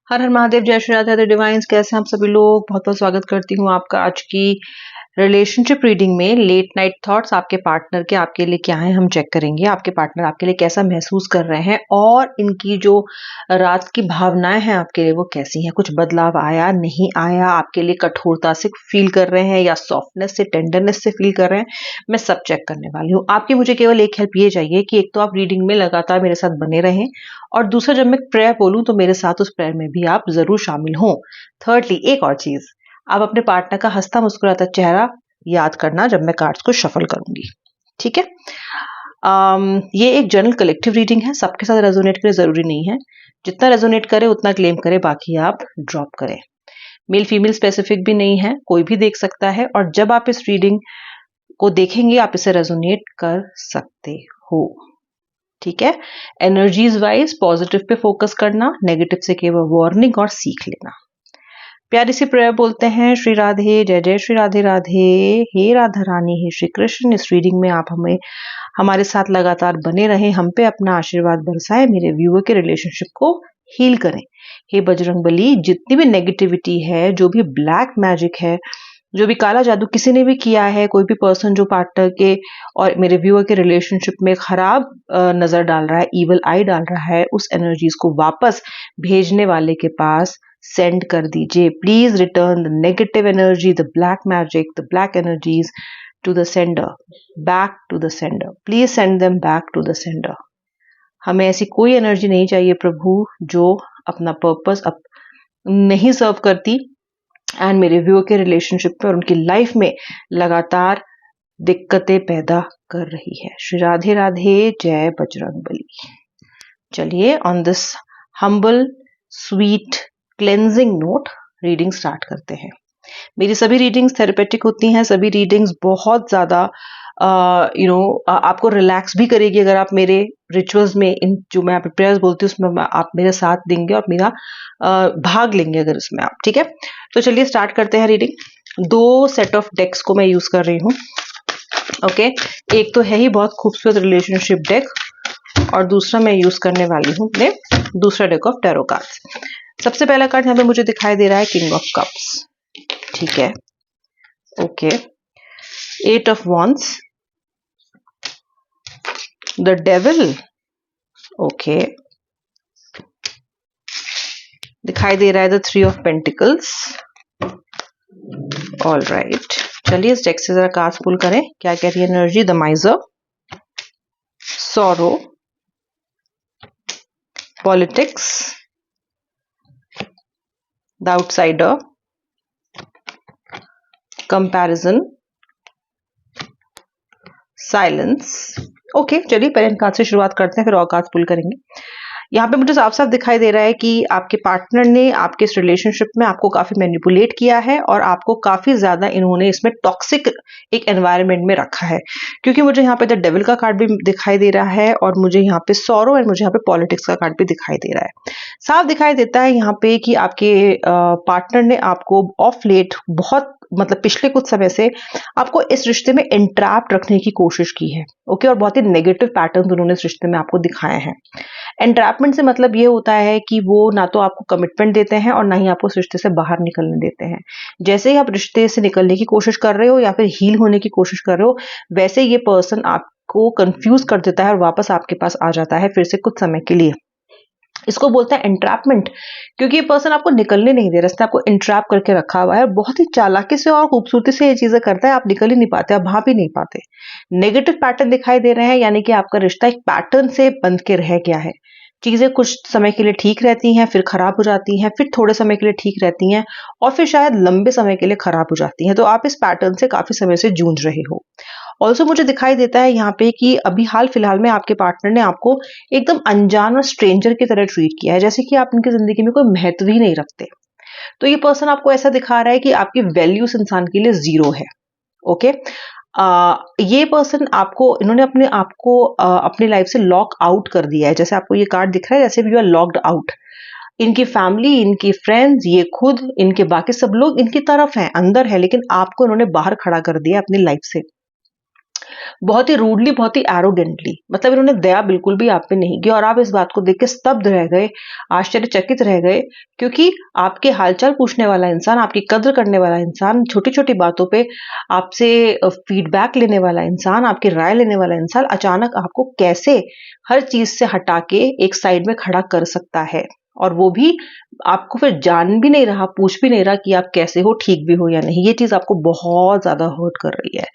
हर हर महादेव, जय श्री राधे डिवाइन्स। कैसे हैं आप सभी लोग? बहुत बहुत स्वागत करती हूँ आपका आज की रिलेशनशिप रीडिंग में। लेट नाइट थॉट्स आपके पार्टनर के आपके लिए क्या है, हम चेक करेंगे। आपके पार्टनर आपके लिए कैसा महसूस कर रहे हैं और इनकी जो रात की भावनाएं हैं आपके लिए वो कैसी हैं। कुछ बदलाव आया, नहीं आया, आपके लिए कठोरता से फील कर रहे हैं या सॉफ्टनेस से, टेंडरनेस से फील कर रहे हैं, मैं सब चेक करने वाली हूँ। आपकी मुझे केवल एक हेल्प ये चाहिए कि एक तो आप रीडिंग में लगातार मेरे साथ बने रहें, और दूसरा जब मैं प्रेयर बोलूं तो मेरे साथ उस प्रेयर में भी आप जरूर शामिल हों। थर्डली, एक और चीज, आप अपने पार्टनर का हंसता मुस्कुराता चेहरा याद करना जब मैं कार्ड्स को शफल करूंगी, ठीक है? ये एक जनरल कलेक्टिव रीडिंग है, सबके साथ रेजोनेट करे जरूरी नहीं है। जितना रेजोनेट करे उतना क्लेम करे, बाकी आप ड्रॉप करें। मेल फीमेल स्पेसिफिक भी नहीं है, कोई भी देख सकता है, और जब आप इस रीडिंग को देखेंगे आप इसे रेजोनेट कर सकते हो, ठीक है? Energies wise positive pay focus करना, नेगेटिव से केवल वार्निंग और सीख लेना। प्यारी सी प्रेयर बोलते हैं। श्री राधे, जय जय श्री राधे राधे। हे राधा रानी, हे श्री कृष्ण, इस रीडिंग में आप हमें हमारे साथ लगातार बने रहें, हम पे अपना आशीर्वाद बरसाए, मेरे व्यूअर के रिलेशनशिप को हील करें। हे बजरंग बली, जितनी भी नेगेटिविटी है, जो भी ब्लैक मैजिक है, जो भी काला जादू किसी ने भी किया है, कोई भी पर्सन जो पार्टनर के और मेरे व्यूअर के रिलेशनशिप में खराब नजर डाल रहा है, इवल आई डाल रहा है, उस एनर्जीज को वापस भेजने वाले के पास सेंड कर दीजिए। Please return the negative energy, the black magic, the black energies to the sender, back to the sender. Please send them back to the sender. हमें ऐसी कोई एनर्जी नहीं चाहिए प्रभु जो अपना पर्पस नहीं सर्व करती एंड मेरे व्यूअर के रिलेशनशिप पे और उनकी लाइफ में लगातार दिक्कतें पैदा कर रही है। श्री राधे राधे, जय बजरंग बली। चलिए, on this humble sweet cleansing note reading start करते हैं। मेरी सभी रीडिंग्स थेरेपेटिक होती हैं, सभी रीडिंग्स बहुत ज्यादा आपको रिलैक्स भी करेगी अगर आप मेरे रिचुअल्स में, इन जो मैं प्रेयर्स बोलती हूँ उसमें आप मेरे साथ देंगे और मेरा भाग लेंगे अगर उसमें आप, ठीक है? तो चलिए स्टार्ट करते हैं रीडिंग। 2 सेट ऑफ डेक्स को मैं यूज कर रही हूँ, ओके? एक तो है ही बहुत खूबसूरत रिलेशनशिप डेक, और दूसरा मैं यूज करने वाली हूँ अपने दूसरा डेक ऑफ टैरो कार्ड्स। सबसे पहला कार्ड यहाँ पे मुझे दिखाई दे रहा है किंग ऑफ कप्स, ठीक है? Okay, 8 of wands, the devil, okay, दिखाई दे रहा है the 3 of pentacles. All right, चलिए इस डेक से जरा कार्ड्स पुल करें, क्या कह रही है energy. The माइजर, sorrow, politics, the outsider, comparison, silence. Okay, चलिए पहले कार्ड से शुरुआत करते हैं, फिर और कार्ड पुल करेंगे। यहाँ पे मुझे साफ साफ दिखाई दे रहा है कि आपके पार्टनर ने आपके इस रिलेशनशिप में आपको काफी मैनिपुलेट किया है और आपको काफी ज्यादा इन्होंने इसमें टॉक्सिक एक एनवायरनमेंट में रखा है, क्योंकि मुझे यहाँ पे द डेविल का कार्ड भी दिखाई दे रहा है और मुझे यहाँ पे सॉरो और मुझे यहाँ पे पॉलिटिक्स का कार्ड भी दिखाई दे रहा है। साफ दिखाई देता है यहाँ पे कि आपके पार्टनर ने आपको ऑफ लेट बहुत, मतलब पिछले कुछ समय से आपको इस रिश्ते में एंट्रैप्ड रखने की कोशिश की है, ओके? और बहुत ही नेगेटिव पैटर्न उन्होंने इस रिश्ते में आपको दिखाए हैं। एंट्रैपमेंट से मतलब ये होता है कि वो ना तो आपको कमिटमेंट देते हैं और ना ही आपको उस रिश्ते से बाहर निकलने देते हैं। जैसे ही आप रिश्ते से निकलने की कोशिश कर रहे हो या फिर हील होने की कोशिश कर रहे हो, वैसे ये पर्सन आपको कंफ्यूज कर देता है और वापस आपके पास आ जाता है फिर से कुछ समय के लिए। इसको बोलते हैं एंट्रैपमेंट, क्योंकि ये पर्सन आपको निकलने नहीं दे रहा, इसने आपको एंट्रैप करके रखा हुआ है। बहुत ही चालाकी से और खूबसूरती से ये चीजें करता है, आप निकल ही नहीं पाते, आप भाग भी नहीं पाते। नेगेटिव पैटर्न दिखाई दे रहे हैं, यानी कि आपका रिश्ता एक पैटर्न से बंध के रह गया है। चीजें कुछ समय के लिए ठीक रहती हैं, फिर खराब हो जाती हैं, फिर थोड़े समय के लिए ठीक रहती हैं, और फिर शायद लंबे समय के लिए खराब हो जाती हैं। तो आप इस पैटर्न से काफी समय से जूझ रहे हो। ऑल्सो मुझे दिखाई देता है यहाँ पे कि अभी हाल फिलहाल में आपके पार्टनर ने आपको एकदम अनजान और स्ट्रेंजर की तरह ट्रीट किया है, जैसे कि आप उनकी जिंदगी में कोई महत्व ही नहीं रखते। तो ये पर्सन आपको ऐसा दिखा रहा है कि आपकी वैल्यू इस इंसान के लिए 0 है, ओके? ये पर्सन आपको, इन्होंने अपने आपको अपनी लाइफ से लॉक आउट कर दिया है। जैसे आपको ये कार्ड दिख रहा है, जैसे यू आर लॉक्ड आउट। इनकी फैमिली, इनकी फ्रेंड्स, ये खुद, इनके बाकी सब लोग इनकी तरफ हैं, अंदर है, लेकिन आपको इन्होंने बाहर खड़ा कर दिया अपनी लाइफ से। बहुत ही रूडली, बहुत ही एरोगेंटली, मतलब इन्होंने दया बिल्कुल भी आप पे नहीं की और आप इस बात को देख के स्तब्ध रह गए, आश्चर्यचकित रह गए, क्योंकि आपके हालचाल पूछने वाला इंसान, आपकी कद्र करने वाला इंसान, छोटी-छोटी बातों पे आपसे फीडबैक लेने वाला इंसान, आपकी राय लेने वाला इंसान अचानक आपको कैसे हर चीज़ से हटा के एक साइड में खड़ा कर सकता है। और वो भी आपको फिर जान भी नहीं रहा, पूछ भी नहीं रहा कि आप कैसे हो, ठीक भी हो या नहीं। ये चीज़ आपको बहुत ज़्यादा हर्ट कर रही है।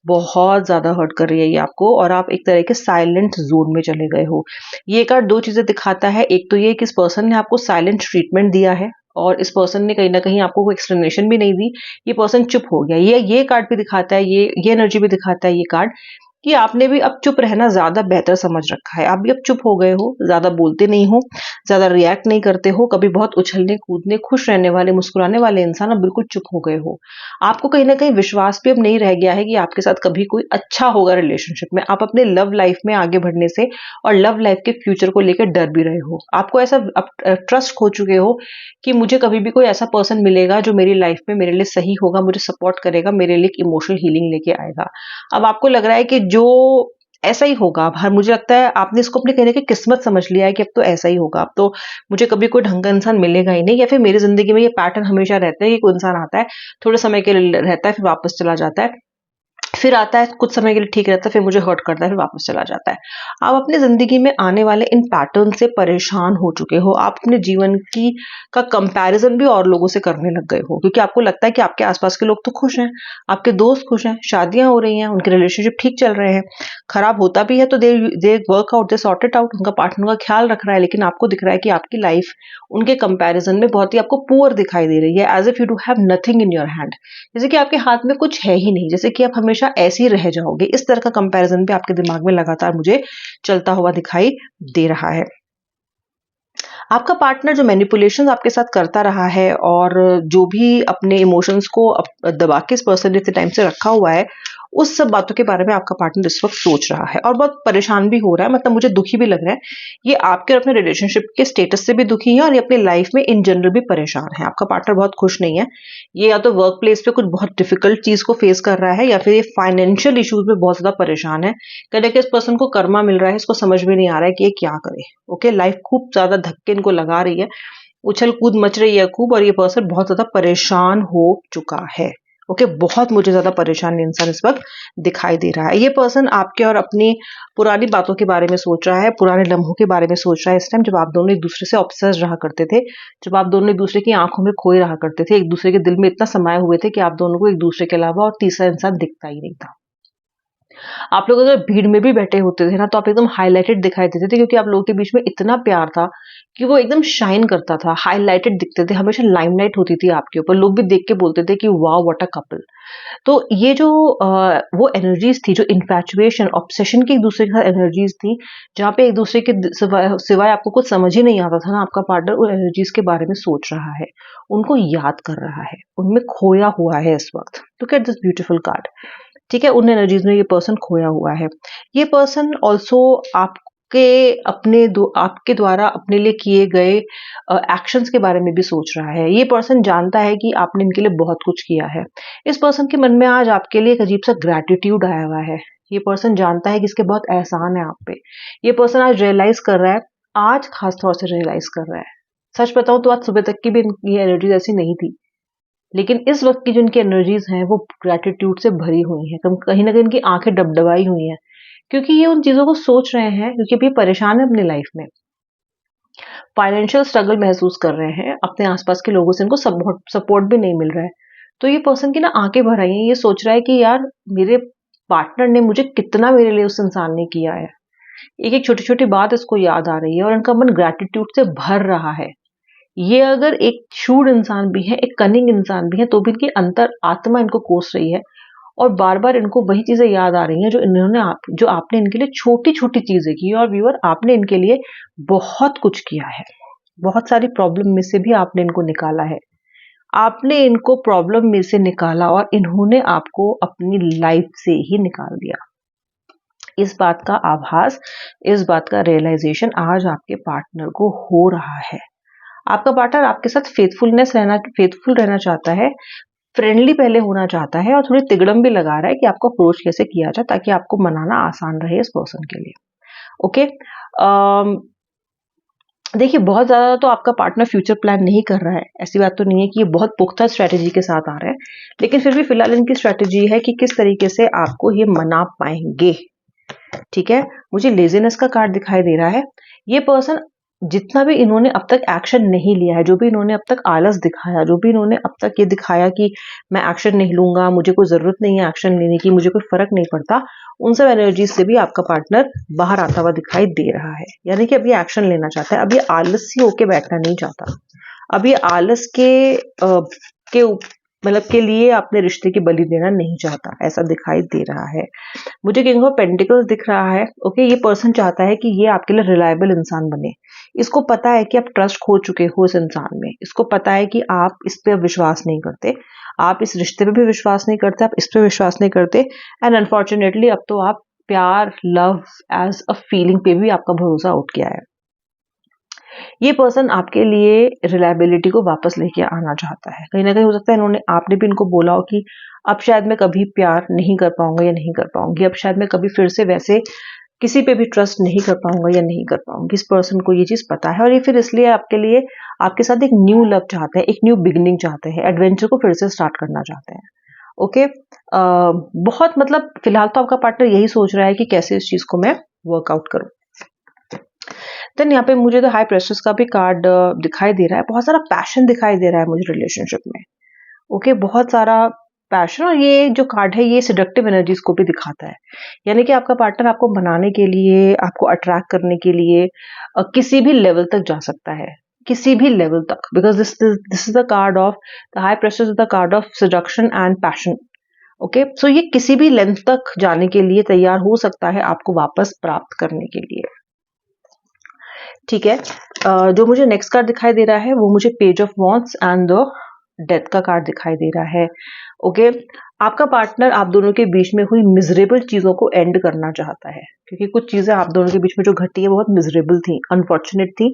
बहुत ज़्यादा हर्ट कर रही है ये आपको और आप एक तरह के साइलेंट ज़ोन में चले गए हो। ये कार्ड 2 चीज़ें दिखाता है, एक तो ये कि इस पर्सन ने आपको साइलेंट ट्रीटमेंट दिया है और इस पर्सन ने कहीं न कहीं आपको कोई एक्सप्लेनेशन भी नहीं दी, ये पर्सन चुप हो गया। ये कार्ड भी दिखाता है, ये एनर्जी भी दिखाता है ये कार्ड कि आपने भी अब चुप रहना ज़्यादा बेहतर समझ रखा है। आप भी अब चुप हो गए हो, ज़्यादा बोलते नहीं हो, ज़्यादा रिएक्ट नहीं करते हो, कभी बहुत उछलने-कूदने, खुश रहने वाले, मुस्कुराने वाले इंसान अब बिल्कुल चुप हो गए हो। आपको कहीं न कहीं विश्वास भी अब नहीं रह गया है कि आपके साथ कभी कोई अच्छा होगा रिलेशनशिप में। आप अपने लव लाइफ में आगे बढ़ने से और लव लाइफ के फ्यूचर को लेकर डर भी रहे हो। आपको ऐसा ट्रस्ट खो चुके हो कि मुझे कभी भी कोई ऐसा पर्सन मिलेगा जो मेरी लाइफ में मेरे लिए सही होगा, मुझे सपोर्ट करेगा, मेरे लिए एक इमोशनल हीलिंग लेके आएगा। अब आपको लग रहा है कि जो ऐसा ही होगा अब हर मुझे लगता है आपने इसको अपने कहने की किस्मत समझ लिया है कि अब तो ऐसा ही होगा, अब तो मुझे कभी कोई ढंग का इंसान मिलेगा ही नहीं या फिर मेरी ज़िंदगी में ये पैटर्न हमेशा रहता है कि कोई इंसान आता है, थोड़े समय के लिए रहता है, फिर वापस चला जाता है। फिर आता है, कुछ समय के लिए ठीक रहता है, फिर मुझे हर्ट करता है, फिर वापस चला जाता है। आप अपनी ज़िंदगी में आने वाले इन पैटर्न से परेशान हो चुके हो। आप अपने जीवन की का कंपैरिज़न भी और लोगों से करने लग गए हो क्योंकि आपको लगता है कि आपके आस-पास के लोग तो खुश हैं, आपके दोस्त खुश हैं, शादियाँ हो रही हैं, उनके रिलेशनशिप ठीक चल रहे हैं। खराब होता भी है तो they work out, they sort it out, उनका पार्टनर का ख्याल रख रहा है, लेकिन आपको दिख रहा है कि आपकी लाइफ़ उनके कंपैरिज़न में बहुत ही आपको पुअर दिखाई दे रही है, as if you do have nothing in your hand. जैसे कि आपके हाथ में कुछ है ही नहीं, जैसे कि आप हमेशा ऐसे ही रह जाओगे। इस तरह का कंपैरिज़न भी आपके दिमाग में लगातार मुझे चलता हुआ दिखाई दे रहा है। आपका पार्टनर जो मैनिपुलेशंस आपके साथ करता रहा है और जो भी अपने इमोशंस को दबा के इस पर्सन ने इतने टाइम से रखा हुआ है, उस सब बातों के बारे में आपका पार्टनर इस वक्त सोच रहा है और बहुत परेशान भी हो रहा है, मतलब मुझे दुखी भी लग रहा है। ये आपके और अपने रिलेशनशिप के स्टेटस से भी दुखी है और ये अपनी लाइफ में इन जनरल भी परेशान है। आपका पार्टनर बहुत खुश नहीं है। ये या तो वर्क प्लेस पे कुछ बहुत डिफिकल्ट चीज को फेस कर रहा है या फिर ये फाइनेंशियल इश्यूज में बहुत ज्यादा परेशान है। कहीं कि इस पर्सन को कर्मा मिल रहा है, इसको समझ में नहीं आ रहा है कि ये क्या करे। ओके, लाइफ खूब ज्यादा धक्के इनको लगा रही है, उछल कूद मच रही है खूब और ये पर्सन बहुत ज्यादा परेशान हो चुका है। ओके, बहुत मुझे ज्यादा परेशान इंसान इस वक्त दिखाई दे रहा है। ये पर्सन आपके और अपनी पुरानी बातों के बारे में सोच रहा है, पुराने लम्हों के बारे में सोच रहा है इस टाइम, जब आप दोनों एक दूसरे से ऑब्सेस्ड रहा करते थे, जब आप दोनों एक दूसरे की आंखों में खोए रहा करते थे, एक दूसरे के दिल में इतना समाये हुए थे कि आप दोनों को एक दूसरे के अलावा और तीसरा इंसान दिखता ही नहीं था। आप लोग अगर भीड़ में भी बैठे होते थे ना तो आप एकदम हाइलाइटेड दिखाई देते थे क्योंकि आप लोगों के बीच में इतना प्यार था कि वो एकदम शाइन करता था, हाइलाइटेड दिखते थे, हमेशा लाइमलाइट होती थी आपके ऊपर, लोग भी देख के बोलते थे कि वाओ व्हाट अ कपल। तो ये जो वो एनर्जीज थी, जो इन्फैचुएशन, ऑब्सेशन की एक दूसरे के साथ एनर्जीज थी, जहाँ पे एक दूसरे के सिवाय सिवाय आपको कुछ समझ ही नहीं आता था ना, आपका पार्टनर उन एनर्जीज के बारे में सोच रहा है, उनको याद कर रहा है, उनमें खोया हुआ है इस वक्त। Look at this beautiful card. ठीक है, उन एनर्जीज में ये पर्सन खोया हुआ है। ये पर्सन ऑल्सो आपके द्वारा अपने लिए किए गए एक्शंस के बारे में भी सोच रहा है। ये पर्सन जानता है कि आपने इनके लिए बहुत कुछ किया है। इस पर्सन के मन में आज आपके लिए एक अजीब सा ग्रैटिट्यूड आया हुआ है। ये पर्सन जानता है कि इसके बहुत एहसान है आप पे। ये पर्सन आज रियलाइज कर रहा है, आज खास तौर से रियलाइज कर रहा है। सच बताऊं तो आज सुबह तक की भी इनकी एनर्जी ऐसी नहीं थी, लेकिन इस वक्त की जो इनकी एनर्जीज हैं वो ग्रैटिट्यूड से भरी हुई हैं, कहीं ना कहीं इनकी आंखें डबडबाई हुई हैं क्योंकि ये उन चीजों को सोच रहे हैं, क्योंकि अभी परेशान है अपनी लाइफ में, फाइनेंशियल स्ट्रगल महसूस कर रहे हैं, अपने आसपास के लोगों से इनको सपोर्ट भी नहीं मिल रहा है। तो ये पर्सन की ना आंखें भर आई हैं, ये सोच रहा है कि यार मेरे पार्टनर ने मुझे कितना, मेरे लिए उस इंसान ने किया है। एक एक छोटी छोटी बात इसको याद आ रही है और इनका मन ग्रैटिट्यूड से भर रहा है। ये अगर एक शूड इंसान भी है, एक कनिंग इंसान भी है, तो भी इनकी अंतर आत्मा इनको कोस रही है और बार-बार इनको वही चीज़ें याद आ रही हैं जो आपने इनके लिए छोटी-छोटी चीज़ें की और व्यूअर आपने इनके लिए बहुत कुछ किया है। बहुत सारी प्रॉब्लम में से भी आपने इनको निकाला है। आपने इनको प्रॉब्लम में से निकाला और इन्होंने आपको अपनी लाइफ से ही निकाल दिया। इस बात का आभास, इस बात का रियलाइजेशन आज आपके पार्टनर को हो रहा है। आपका पार्टनर आपके साथ फेथफुल रहना चाहता है, फ्रेंडली पहले होना चाहता है और थोड़ी तिगड़म भी लगा रहा है कि आपको अप्रोच कैसे किया जाए ताकि आपको मनाना आसान रहे इस पर्सन के लिए। ओके, देखिए बहुत ज़्यादा तो आपका पार्टनर फ्यूचर प्लान नहीं कर रहा है, ऐसी बात तो नहीं है कि ये बहुत पुख्ता स्ट्रैटेजी के साथ आ रहा है, लेकिन फिर भी फिलहाल इनकी स्ट्रैटेजी है कि किस तरीके से आपको ये मना पाएंगे। ठीक है, मुझे लेजीनेस का कार्ड दिखाई दे रहा है। ये पर्सन जितना भी इन्होंने अब तक एक्शन नहीं लिया है, जो भी इन्होंने अब तक आलस दिखाया, जो भी इन्होंने अब तक ये दिखाया कि मैं एक्शन नहीं लूंगा, मुझे कोई जरूरत नहीं है एक्शन लेने की, मुझे कोई फर्क नहीं पड़ता, उन सब एनर्जी से भी आपका पार्टनर बाहर आता हुआ दिखाई दे रहा है। यानी कि अब ये एक्शन लेना चाहता है, अब ये आलसी होके बैठना नहीं चाहता, अब ये आलस के मतलब के लिए अपने रिश्ते की बलि देना नहीं चाहता, ऐसा दिखाई दे रहा है। मुझे किंग ऑफ पेंटिकल्स दिख रहा है। ओके, ये पर्सन चाहता है कि ये आपके लिए रिलायबल इंसान बने। इसको पता है कि आप ट्रस्ट खो चुके हो इस इंसान में, इसको पता है कि आप इस पे विश्वास नहीं करते, आप इस रिश्ते पे भी विश्वास नहीं करते, आप इस पे विश्वास नहीं करते, एंड अनफॉर्चुनेटली अब तो आप प्यार, लव एज अ फीलिंग पे भी आपका भरोसा उठ गया है। ये पर्सन आपके लिए रिलायबिलिटी को वापस लेके आना चाहता है। कहीं ना कहीं हो सकता है इन्होंने आपने भी इनको बोला हो कि अब शायद मैं कभी प्यार नहीं कर पाऊंगा या नहीं कर पाऊंगी, अब शायद मैं कभी फिर से वैसे किसी पे भी ट्रस्ट नहीं कर पाऊंगा या नहीं कर पाऊंगी। इस पर्सन को ये चीज पता है और ये फिर इसलिए आपके लिए आपके साथ एक न्यू लव चाहते हैं, एक न्यू बिगिनिंग चाहते हैं, एडवेंचर को फिर से स्टार्ट करना चाहते हैं। ओके, बहुत मतलब फिलहाल तो आपका पार्टनर यही सोच रहा है कि कैसे इस चीज को मैं वर्कआउट करूं। देन यहाँ पे मुझे तो हाई प्रेशर्स का भी कार्ड दिखाई दे रहा है, बहुत सारा पैशन दिखाई दे रहा है मुझे रिलेशनशिप में। ओके, बहुत सारा पैशन, और ये जो कार्ड है ये सिडक्टिव एनर्जीज को भी दिखाता है। यानी कि आपका पार्टनर आपको बनाने के लिए, आपको अट्रैक्ट करने के लिए किसी भी लेवल तक जा सकता है, किसी भी लेवल तक, because this is the card of the high priestess, the card of seduction and passion. Okay, so ये किसी भी लेंथ तक जाने के लिए तैयार हो सकता है आपको वापस प्राप्त करने के लिए। ठीक है, जो मुझे नेक्स्ट कार्ड दिखाई दे रहा है वो मुझे page of wands and the death का कार्ड दिखाई दे रहा है। ओके, आपका पार्टनर आप दोनों के बीच में हुई मिजरेबल चीजों को एंड करना चाहता है, क्योंकि कुछ चीजें आप दोनों के बीच में जो घटी है बहुत मिजरेबल थी, अनफॉर्चुनेट थी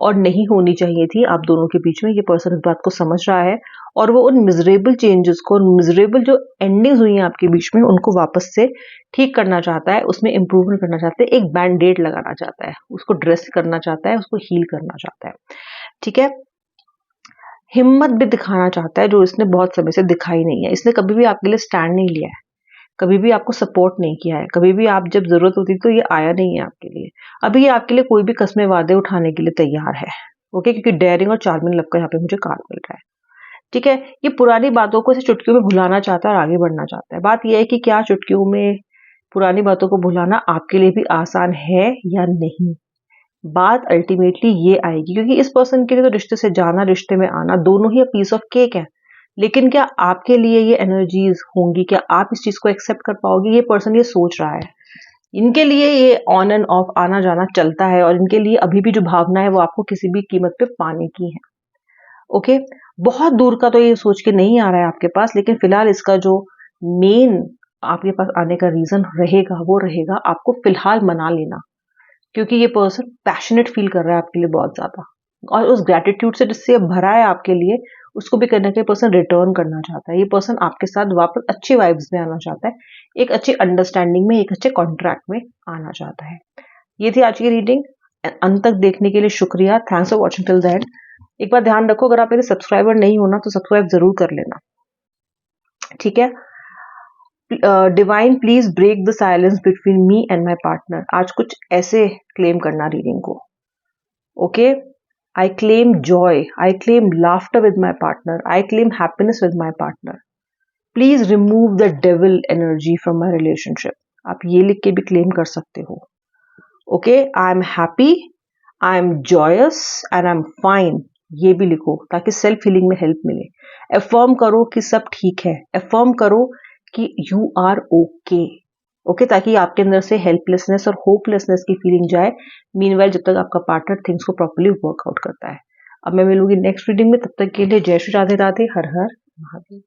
और नहीं होनी चाहिए थी आप दोनों के बीच में। ये पर्सन इस बात को समझ रहा है और वो उन मिजरेबल चेंजेस को, मिजरेबल जो एंडिंग्स हुई हैं आपके बीच में, उनको वापस से ठीक करना चाहता है, उसमें इम्प्रूवमेंट करना चाहता है, एक बैंडेड लगाना चाहता है, उसको ड्रेस करना चाहता है, उसको हील करना चाहता है। ठीक है, हिम्मत भी दिखाना चाहता है जो इसने बहुत समय से दिखाई नहीं है। इसने कभी भी आपके लिए स्टैंड नहीं लिया है, कभी भी आपको सपोर्ट नहीं किया है, कभी भी आप जब जरूरत होती तो ये आया नहीं है आपके लिए। अभी ये आपके लिए कोई भी कस्में वादे उठाने के लिए तैयार है। ओके, क्योंकि डेयरिंग और चार्मिंग लव का यहाँ पे मुझे कार्ड मिल रहा है। ठीक है, ये पुरानी बातों को ऐसे चुटकियों में भुलाना चाहता है और आगे बढ़ना चाहता है। बात यह है कि क्या चुटकियों में पुरानी बातों को भुलाना आपके लिए भी आसान है या नहीं। बात अल्टीमेटली ये आएगी, क्योंकि इस पर्सन के लिए तो रिश्ते से जाना, रिश्ते में आना दोनों ही पीस ऑफ केक है, लेकिन क्या आपके लिए ये एनर्जीज होंगी, क्या आप इस चीज को एक्सेप्ट कर पाओगे, ये पर्सन ये सोच रहा है। इनके लिए ये ऑन एंड ऑफ आना जाना चलता है और इनके लिए अभी भी जो भावना है वो आपको किसी भी कीमत पे पाने की है। ओके, बहुत दूर का तो ये सोच के नहीं आ रहा है आपके पास, लेकिन फिलहाल इसका जो मेन आपके पास आने का रीजन रहेगा वो रहेगा आपको फिलहाल मना लेना, क्योंकि ये पर्सन पैशनेट फील कर रहा है आपके लिए बहुत ज्यादा, और उस ग्रेटिट्यूड से जिससे भरा है आपके लिए, उसको भी करने के पर्सन रिटर्न करना चाहता है। ये पर्सन आपके साथ वापस अच्छी वाइब्स में आना चाहता है, एक अच्छी अंडरस्टैंडिंग में, एक अच्छे कॉन्ट्रैक्ट में आना चाहता है। ये थी आज की रीडिंग। अंत तक देखने के लिए शुक्रिया, thanks for watching till the end. एक बार ध्यान रखो, अगर आप मेरे सब्सक्राइबर नहीं हो ना तो सब्सक्राइब जरूर कर लेना। ठीक है, divine please break the silence between me and my partner. आज कुछ ऐसे क्लेम करना रीडिंग को। Okay, I claim joy, I claim laughter with my partner, I claim happiness with my partner. Please remove the devil energy from my relationship. आप ये लिख के भी क्लेम कर सकते हो। Okay, I am happy, I am joyous and I am fine, ये भी लिखो ताकि सेल्फ हीलिंग में हेल्प मिले। अफर्म करो कि सब ठीक है, अफर्म करो कि यू आर ओके। ओके, ताकि आपके अंदर से हेल्पलेसनेस और होपलेसनेस की फीलिंग जाए, मीनवाइल जब तक आपका पार्टनर थिंग्स को प्रॉपर्ली वर्कआउट करता है। अब मैं मिलूंगी नेक्स्ट रीडिंग में, तब तक के लिए जय श्री राधे राधे, हर हर महादेव।